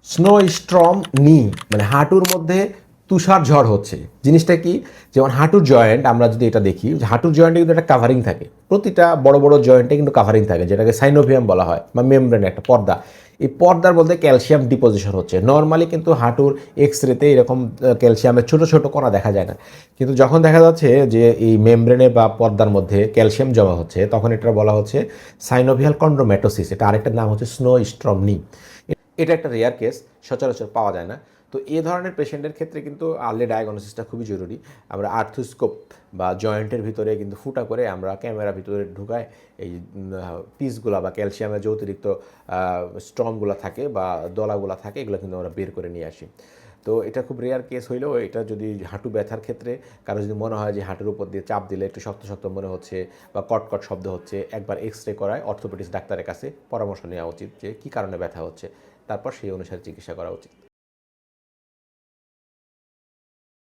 Snow storm নি মানে হাঁটুর মধ্যে তুষার ঝড় হচ্ছে। জিনিসটা কি, যেমন হাঁটুর জয়েন্ট আমরা যদি এটা দেখি, হাঁটুর জয়েন্টে কিন্তু একটা কাভারিং থাকে, প্রতিটা বড় বড় জয়েন্টে কিন্তু কাভারিং থাকে, যেটাকে সাইনোভিয়াম বলা হয় বা মেমব্রেন, একটা পর্দা। এই পর্দার মধ্যে ক্যালসিয়াম ডিপোজিশন হচ্ছে। নর্মালি কিন্তু হাঁটুর এক্স রেতে এরকম ক্যালসিয়ামের ছোট ছোট কণা দেখা যায় না, কিন্তু যখন দেখা যাচ্ছে যে এই মেমব্রেনে বা পর্দার মধ্যে ক্যালসিয়াম জমা হচ্ছে, তখন এটা বলা হচ্ছে সাইনোভিয়াল কন্ড্রোমেটোসিস। এটা আরেকটা নাম হচ্ছে স্নো স্ট্রম নি। এটা একটা রেয়ার কেস, সচরাচর পাওয়া যায় না। তো এ ধরনের পেশেন্টের ক্ষেত্রে কিন্তু আর্লি ডায়াগনোসিসটা খুবই জরুরি। আমরা আর্থোস্কোপ বা জয়েন্টের ভিতরে কিন্তু ফুটা করে আমরা ক্যামেরা ভিতরে ঢুকায় এই পিসগুলো বা ক্যালসিয়ামের যে অতিরিক্ত স্ট্রমগুলো থাকে বা দলাগুলো থাকে, এগুলো কিন্তু আমরা বের করে নিয়ে আসি। তো এটা খুব রেয়ার কেস হইলেও, এটা যদি হাঁটু ব্যথার ক্ষেত্রে কারো যদি মনে হয় যে হাঁটুর উপর দিয়ে চাপ দিলে একটু শক্ত শক্ত মনে হচ্ছে বা কটকট শব্দ হচ্ছে, একবার এক্স রে করায় অর্থোপেডিক্স ডাক্তারের কাছে পরামর্শ নেওয়া উচিত যে কী কারণে ব্যথা হচ্ছে, তারপর সেই অনুসারে চিকিৎসা করা উচিত।